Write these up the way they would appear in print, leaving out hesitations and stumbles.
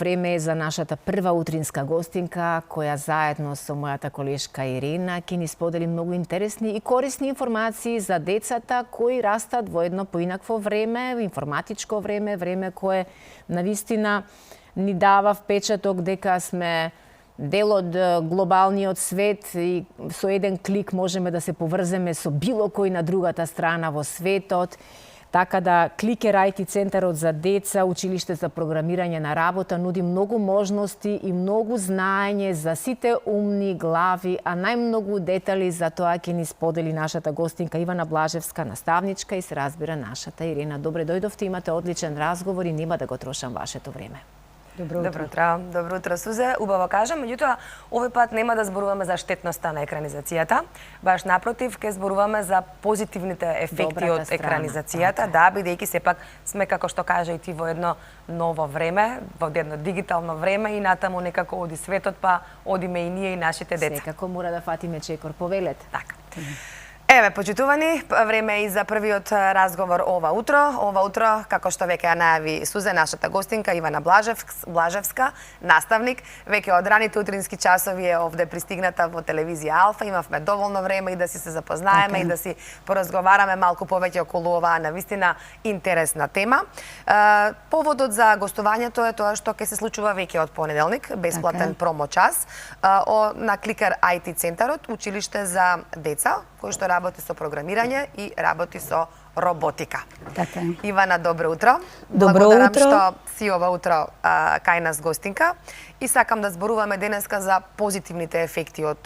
Време е за нашата прва утринска гостинка, која заедно со мојата колешка Ирина ќе ни сподели многу интересни и корисни информации за децата кои растат во едно поинакво време, информатичко време, време кое навистина ни дава впечаток дека сме дел од глобалниот свет и со еден клик можеме да се поврземе со било кој на другата страна во светот. Така да Кликер IT центарот за деца, училиште за програмирање на работа нуди многу можности и многу знаење за сите умни глави, а најмногу детали за тоа ќе ни сподели нашата гостинка Ивана Блажевска, наставничка и се разбира нашата Ирина. Добре дојдовте, имате одличен разговор и нема да го трошам вашето време. Добро утро. Добро утро, Сузе. Убаво кажам, меѓутоа овој пат нема да зборуваме за штетноста на екранизацијата, баш напротив, ќе зборуваме за позитивните ефекти од екранизацијата, да, бидејќи сепак сме, како што кажа и ти, во едно ново време, во едно дигитално време и натаму некако оди светот, па одиме и ние и нашите деца. Секако мора да фатиме чекор, повелете. Така. Еве, почитувани, време и за првиот разговор ова утро. Ова утро, како што веќе ја најави Сузе, нашата гостинка Ивана Блажевска, наставник, веќе од раните утрински часови е овде пристигната во телевизија Алфа. Имавме доволно време и да си се запознаеме и да си поразговараме малку повеќе околу оваа навистина интересна тема. Поводот за гостувањето е тоа што ќе се случува веќе од понеделник, бесплатен промо час на Кликер IT центарот, училиште за деца, кој што работи со програмирање и работи со роботика. Така. Ивана, добро утро. Добро Благодарам утро. што си ова утро кај нас гостинка. И сакам да зборуваме денеска за позитивните ефекти од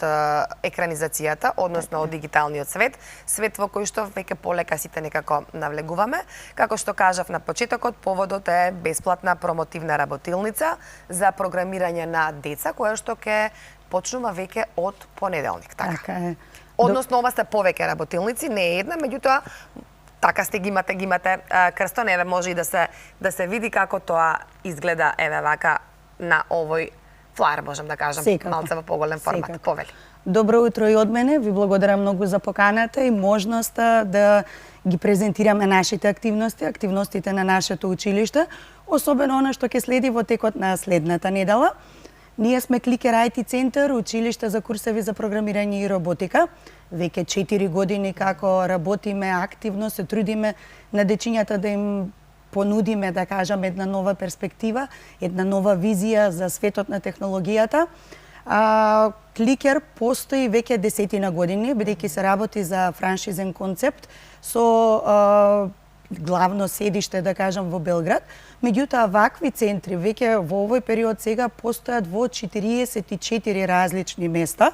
екранизацијата, односно од дигиталниот свет, свет во кој што веќе полека сите некако навлегуваме. Како што кажав на почетокот, поводот е бесплатна промотивна работилница за програмирање на деца, која што ќе почнува веќе од понеделник. Така е. Односно, ова се повеќе работилници, не е една, меѓутоа така сте ги имате крстон, еве може и да се види како тоа изгледа еве вака на овој флаер, можам да кажам, малце во поголем формат. Повели. Добро утро и од мене, ви благодарам многу за поканата и можноста да ги презентираме нашите активности, активностите на нашето училиште, особено она што ќе следи во текот на следната недела. Ние сме Кликер IT центар, училиште за курсеви за програмирање и роботика. Веќе 4 години како работиме активно, се трудиме на дечињата да им понудиме, да кажам, една нова перспектива, една нова визија за светот на технологијата. Кликер постои веќе 10 години, бидејќи се работи за франшизен концепт со главно седиште, да кажам, во Белград. Меѓутоа, вакви центри веќе во овој период сега постојат во 44 различни места.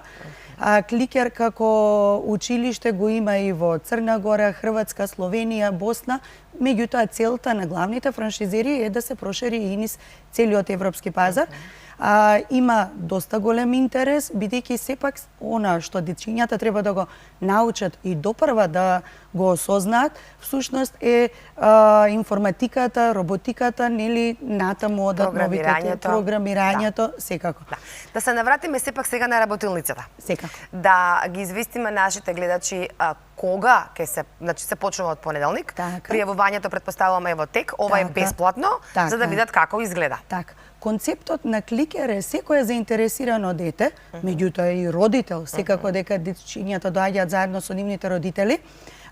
Кликер како училиште го има и во Црна Гора, Хрватска, Словенија, Босна. Меѓутоа, целта на главните франшизери е да се прошири и низ целиот европски пазар. Има доста голем интерес, бидејќи сепак она што дечињата треба да го научат и допрва да го осознаат, всушност е информатиката, роботиката, нели натаму одат новите програмирањето, секако. Да се навратиме сепак сега на работилницата. Секако. Да ги известиме нашите гледачи кога ќе се, значи се почнува од понеделник. Пријавувањето претпоставуваме е во тек, ова е бесплатно, за да видат како изгледа. Така. Концептот на Кликер е секој заинтересирано дете, меѓутоа и родител, секако дека дечињата доаѓаат заедно со нивните родители,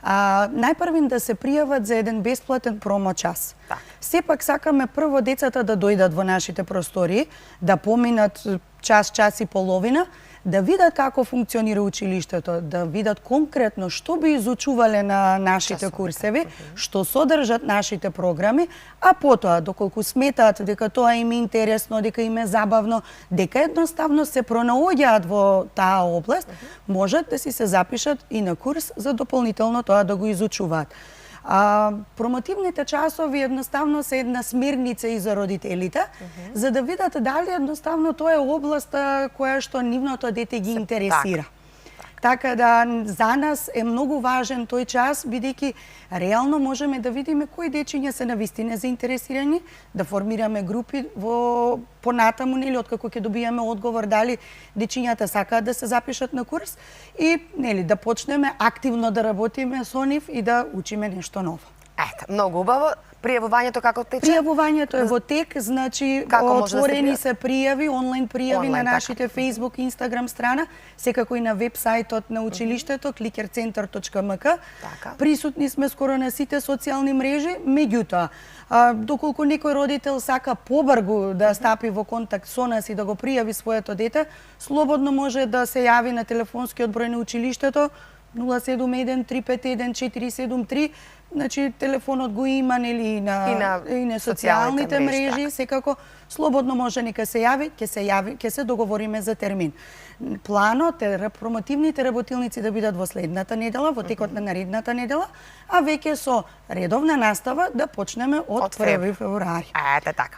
најпрвин да се пријават за еден бесплатен промо час. Сепак сакаме прво децата да дојдат во нашите простории, да поминат час и половина, да видат како функционира училиштето, да видат конкретно што би изучувале на нашите курсеви, што содржат нашите програми, а потоа, доколку сметаат дека тоа им е интересно, дека им е забавно, дека едноставно се пронаоѓаат во таа област, можат да си се запишат и на курс за дополнително тоа да го изучуваат. Промотивните часови едноставно се една смерница и за родителите, за да видат дали едноставно тоа е областа која што нивното дете ги интересира. Така да за нас е многу важен тој час, бидејќи реално можеме да видиме кои дечиња се навистина заинтересирани, да формираме групи во понатаму, нели, откако ќе добиеме одговор дали дечињата сакаат да се запишат на курс и нели да почнеме активно да работиме со нив и да учиме нешто ново. Ето, многу убаво. Пријавувањето како тече? Пријавувањето е во тек, значи отворени се пријави, онлайн пријави на нашите Facebook, Instagram страна, секако и на вебсајтот на училиштето clickercenter.mk. Присутни сме скоро на сите социјални мрежи, меѓутоа, доколку некој родител сака побрзо да стапи во контакт со нас и да го пријави своето дете, слободно може да се јави на телефонскиот број на училиштето 071 351 473. Значи, телефонот го има нели и на социјалните мрежи, секако слободно може нека се јави, ќе се договориме за термин. Планот е промотивните работилници да бидат во следната недела, во текот на наредната недела, а веќе со редовна настава да почнеме од 1 февруари. Ете така.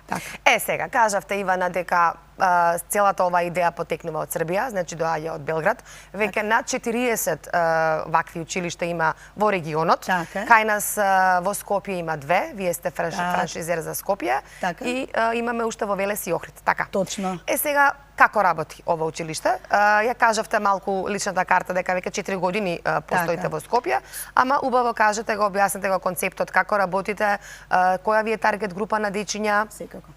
Сега, кажавте, Ивана, дека целата оваа идеја потекнува од Србија, значи доаѓа од Белград. Веќе над 40 вакви училишта има во регионот. Кај нас во Скопје има 2, вие сте франшизер за Скопје и имаме уште во Велес и Охрид. Така. Точно. Сега, како работи ова училиште? Ја кажавте малку личната карта дека веќе 4 години постоите во Скопје, ама убаво кажете, го објасните го концептот, како работите, која ви е таргет група на дечиња. Секако.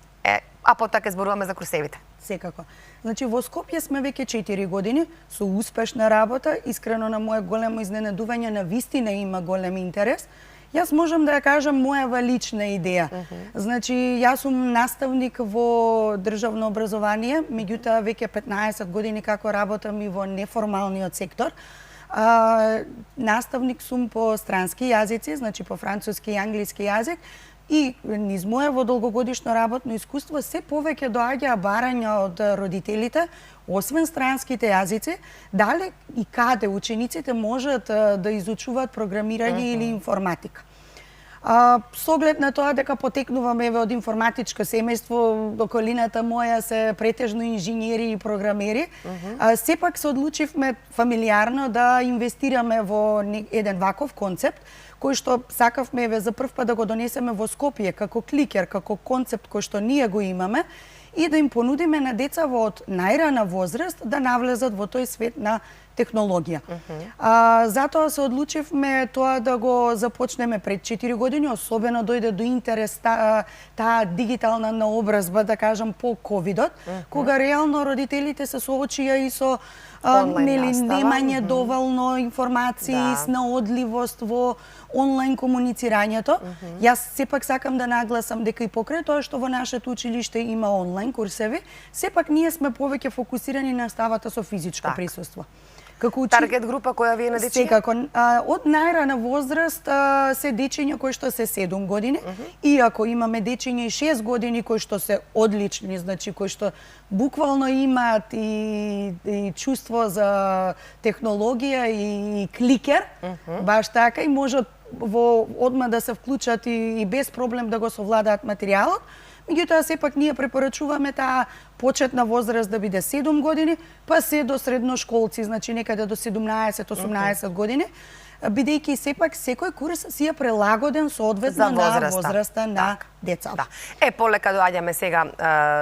А потака зборуваме за Курсевите. Секако. Значи, во Скопје сме веќе 4 години со успешна работа, искрено на моје големо изненадување, на вистина има голем интерес. Јас можам да ја кажам мојава лична идеја. Значи, јас сум наставник во државно образование, меѓутоа веќе 15 години како работам и во неформалниот сектор. Наставник сум по странски јазици, значи по француски и англиски јазик, и низ моево долгогодишно работно искуство се повеќе доаѓаа барања од родителите, освен странските јазици, дали и каде учениците можат да изучуваат програмирање или информатика. Со оглед на тоа дека потекнуваме од информатичко семејство, околината моја се претежно инженери и програмери, сепак се одлучивме фамилиарно да инвестираме во еден ваков концепт, кој што сакавме за прв пат да го донесеме во Скопје како кликер, како концепт кој што ние го имаме и да им понудиме на деца од најрана возраст да навлезат во тој свет на технологија. Затоа се одлучивме тоа да го започнеме пред 4 години, особено дојде до интерес таа дигитална наобразба, да кажам, по ковидот, кога реално родителите се соочија и со немање доволно информации, снаодливост во онлайн комуницирањето. Јас сепак сакам да нагласам дека и покрај тоа што во нашето училиште има онлайн курсеви, сепак ние сме повеќе фокусирани на наставата со физичко присуство. Таргет група која ви е на дечиња? Секако. Од најрана возраст се дечиња кои што се 7 години, иако имаме дечиња и 6 години кои што се одлични, значи кои што буквално имаат и чувство за технологија и кликер, баш така, и можат одма да се вклучат и без проблем да го совладаат материјалот. Меѓутоа, сепак ние препорачуваме таа почетна возраст да биде 7 години, па се до средношколци, значи некаде до 17-18 години, бидејќи сепак секој курс си е прилагоден соодветно на возраста на децата. Полека доаѓаме сега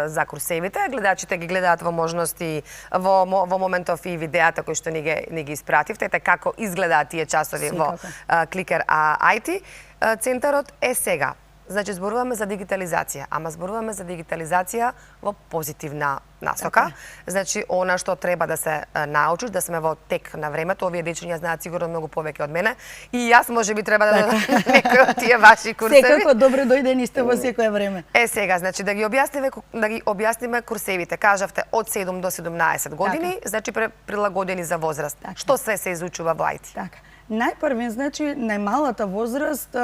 за курсевите. Гледачите ги гледаат во можности во моментов и видеата кои што ни ги испративте, како изгледаат тие часови во Clicker IT. Центарот е сега. Значи, зборуваме за дигитализација, ама зборуваме за дигитализација во позитивна насока. Значи, она што треба да се научиш, да сме во тек на времето, овие дечиња знаат сигурно многу повеќе од мене, и јас можеби треба да дадам некој од тие ваши курсеви. Секако, добре дојдени сте во секое време. Сега, значи, да ги објасниме курсевите. Кажавте од 7 до 17 години, значи прилагодени за возраст. Што се изучува во IT? Така. Најпрвен, значи, најмалата возраст,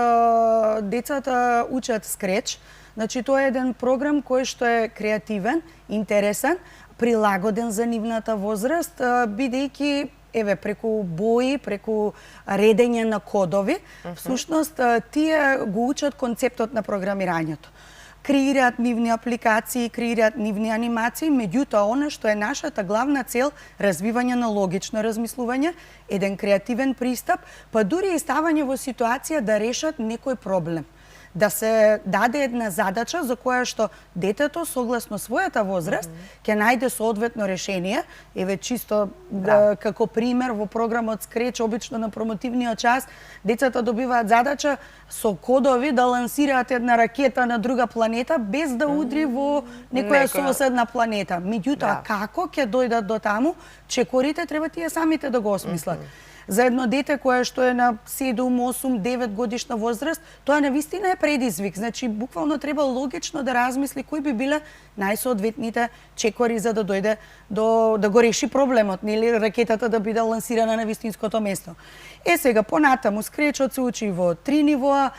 децата учат Scratch. Значи, тоа е еден програм кој што е креативен, интересен, прилагоден за нивната возраст, бидејќи преку бои, преку редење на кодови, всушност тие го учат концептот на програмирањето. Креираат нивни апликации, креираат нивни анимации, меѓутоа она што е нашата главна цел, развивање на логично размислување, еден креативен пристап, па дури и ставање во ситуација да решат некој проблем. да се даде една задача за која што детето согласно својата возраст ќе најде соодветно решение. Еве чисто како пример во програмот Scratch, обично на промотивниот час, децата добиваат задача со кодови да лансираат една ракета на друга планета без да удри во некоја соседна планета. Меѓутоа, како ќе дојдат до таму, чекорите треба тие самите да го осмислат. За едно дете кое што е на 7, 8, 9 годишна возраст, тоа навистина е предизвик. Значи, буквално треба логично да размисли кои би биле најсоодветните чекори за да дојде да го реши проблемот, нели ракетата да биде лансирана на вистинското место. Сега понатаму Scratchот се учи во 3 нивоа.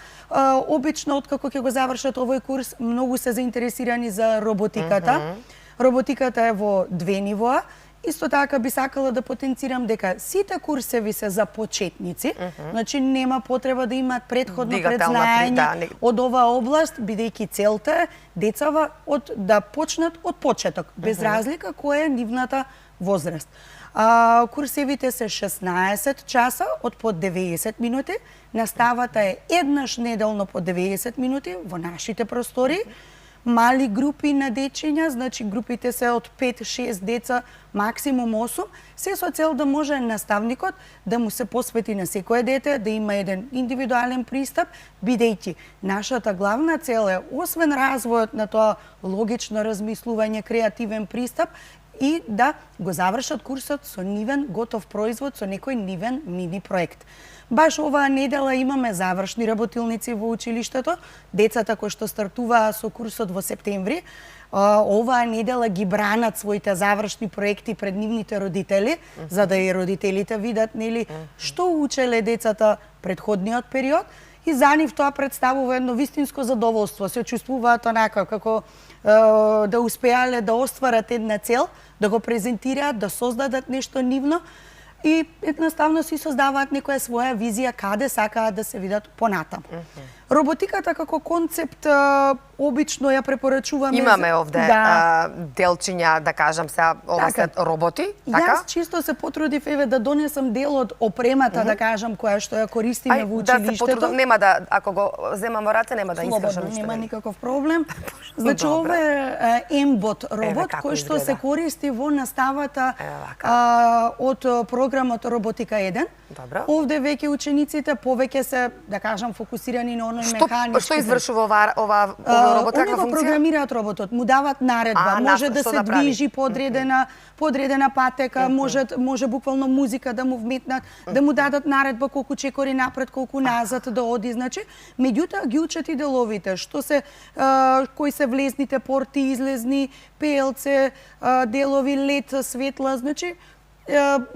Обично откако ќе го завршат овој курс, многу се заинтересирани за роботиката. Роботиката е во 2 нивоа. Исто така би сакала да потенцирам дека сите курсеви се за почетници, значи нема потреба да имаат претходно предзнаење од оваа област, бидејќи целта е децава да почнат од почеток, без разлика која е нивната возраст. Курсевите се 16 часа од по 90 минути, наставата е еднаш неделно по 90 минути во нашите простори. Мали групи на дечиња, значи групите се од 5-6 деца, максимум 8, се со цел да може наставникот да му се посвети на секое дете, да има еден индивидуален пристап, бидејќи нашата главна цел е, освен развојот на тоа логично размислување, креативен пристап, и да го завршат курсот со нивен готов производ, со некој нивен мини проект. Баш оваа недела имаме завршни работилници во училиштето. Децата кои што стартуваа со курсот во септември, оваа недела ги бранат своите завршни проекти пред нивните родители, за да и родителите видат нели што учеле децата предходниот период, и за нив тоа представува едно вистинско задоволство. Се чувствуваат онака како да успеале да остварат една цел, да го презентираат, да создадат нешто нивно и едноставно си создаваат некоја своја визија каде сакаат да се видат понатаму. Роботиката како концепт обично ја препорачуваме. Имаме овде делчиња, да кажам сега, ова се роботи, така? Јас чисто се потрудив да донесам дел од опремата, да кажам, која што ја користиме во училиштето. Да се потрудам, нема да, ако го земам во раце, нема да искажам ништо. Нема никаков проблем. Значи, ова е Mbot робот, кој што се користи во наставата од програмот Роботика 1. Овде веќе учениците повеќе се, да кажам, фокусирани на оној механички. Што извршува оваа робот, каква функција? Они го програмираат роботот, му дават наредба, може да се движи по одредена патека, може буквално музика да му вметнат, да му дадат наредба колку чекори напред, колку назад да оди, значи. Меѓутоа ги учат и деловите, кои се влезните порти, излезни, пелце, делови, лед, светла, значи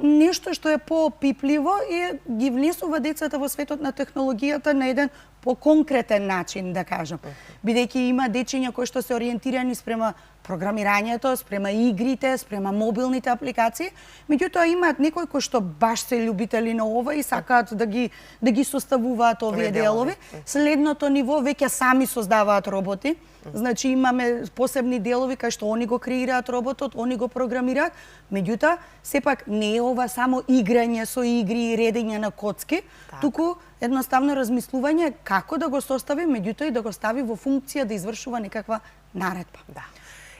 нешто што е поопипливо и ги внесува децата во светот на технологијата на еден по-конкретен начин, да кажам. Бидејќи има дечиња кои што се ориентирани спрема програмирањето, спрема игрите, спрема мобилните апликации, меѓутоа имаат некои кои што баш се љубители на ова и сакаат да ги составуваат овие делови. Следното ниво веќе сами создаваат роботи. Значи имаме посебни делови кај што они го креираат роботот, они го програмираат, меѓутоа сепак не е ова само играње со игри и редење на коцки, туку едноставно размислување како да го состави, меѓутоа и да го стави во функција да извршува некаква наредба.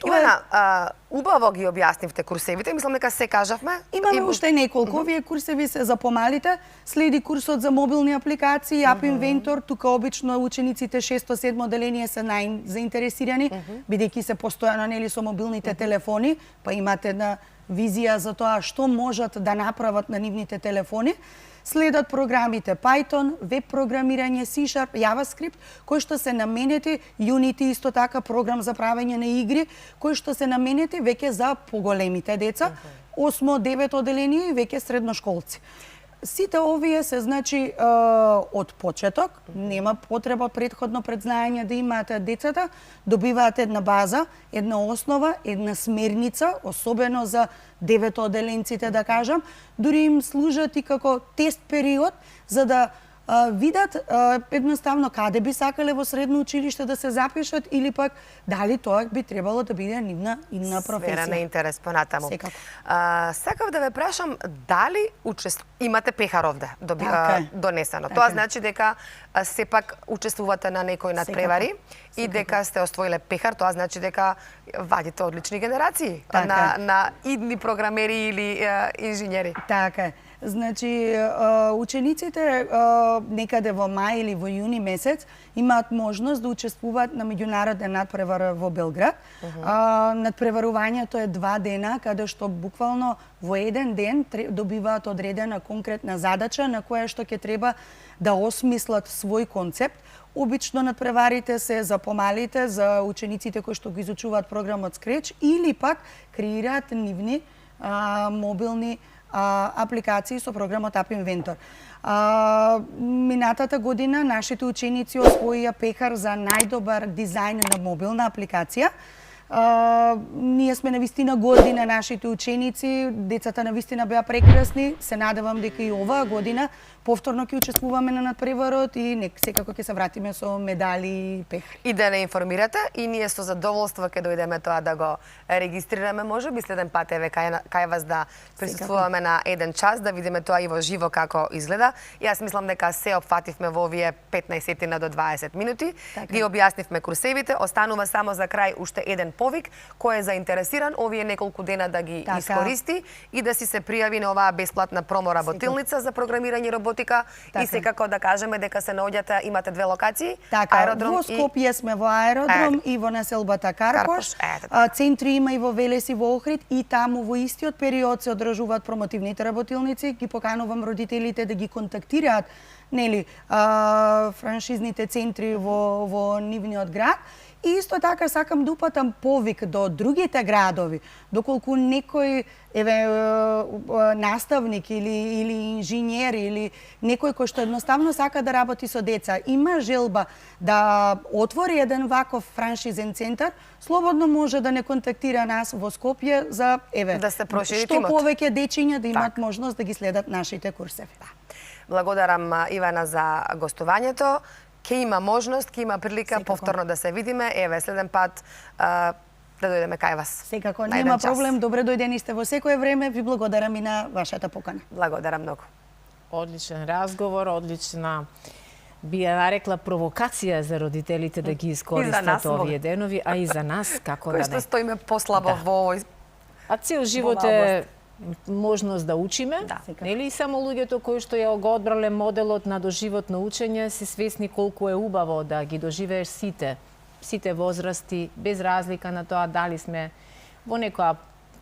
Ивана, убаво ги објаснивте курсевите, мислам дека се кажавме. Имаме уште неколку, овие курсеви се за помалите, следи курсот за мобилни апликации, App Inventor, тука обично учениците 6-7 оделение се најзаинтересирани, бидејќи се постојано нели со мобилните телефони, па имат една визија за тоа што можат да направат на нивните телефони. Следат програмите Python, веб програмирање, C#, JavaScript, кои што се наменети, Unity исто така, програм за правење на игри, кои што се наменети веќе за поголемите деца, 8-9 оделение и веќе средношколци. Сите овие се, значи, од почеток, нема потреба предходно предзнаење да имаат децата, добиваат една база, една основа, една смерница, особено за 9 оделенците, да кажам, дури им служат и како тест период, за да видат едноставно каде би сакале во средно училиште да се запишат или пак дали тоа би требало да биде нивна професија. Сфера на интерес понатаму. Секако. Сакав да ве прашам дали имате пехар овде донесено. Тоа значи дека сепак учествувате на некои надпревари и дека сте освоиле пехар, тоа значи дека вадите одлични генерации на идни програмери или инженери. Така е. Значи, учениците некаде во мај или во јуни месец имаат можност да учествуваат на меѓународен надпревар во Белград. Надпреварувањето е 2 дена, каде што буквално во еден ден добиваат одредена конкретна задача на која што ќе треба да осмислат свој концепт. Обично надпреварите се за помалите, за учениците кои што го изучуваат програмот Scratch или пак креираат нивни мобилни апликации со програмот App Inventor. Минатата година нашите ученици освоија пехар за најдобар дизајн на мобилна апликација. Ние сме навистина горди на нашите ученици, децата навистина беа прекрасни. Се надевам дека и оваа година повторно ќе учествуваме на надпреварот и секако ќе се вратиме со медали и пехари. И да не информирате, и ние со задоволство ќе дојдеме тоа да го регистрираме, може би следен пат еве кај вас да присуствуваме на еден час, да видиме тоа и во живо како изгледа. Јас мислам дека се опфативме во овие 15 до 20 минути, ги објаснивме курсевите, останува само за крај уште еден повик, кој е заинтересиран овие неколку дена да ги искористи и да си се пријави на оваа бесплатна промо работилница за програмирање и роботика. И секако да кажеме дека се наоѓате, имате 2 локации, аеродром во Скопје сме во аеродром и во населбата Карпош. Центри има и во Велес и во Охрид и таму во истиот период се одржуваат промотивните работилници. Ги поканувам родителите да ги контактираат франшизните центри во нивниот град. И исто така сакам да упатам повик до другите градови, доколку некој наставник или инженер или некој кој што едноставно сака да работи со деца, има желба да отвори еден ваков франшизен центар, слободно може да не контактира нас во Скопје за да се прошири што повеќе дечиња да имаат можност да ги следат нашите курсеви. Благодарам Ивана за гостувањето. Ке има можност, ке има прилика повторно да се видиме. Еве, следен пат да дојдеме кај вас. Секако, нема проблем. Добре дојдени сте во секое време. Ви благодарам и на вашата покана. Благодарам многу. Одличен разговор, одлична би ја нарекла провокација за родителите да ги искористат овие денови, а и за нас како да не. Кој што стоиме послабо во овој. А цел живот е можност да учиме, нели? И само луѓето кои што ја го одбрале моделот на доживотно учење се свесни колку е убаво да ги доживееш сите возрасти, без разлика на тоа дали сме во некоја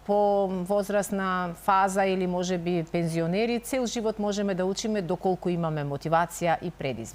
повозрастна фаза или можеби пензионери, цел живот можеме да учиме доколку имаме мотивација и предизвик.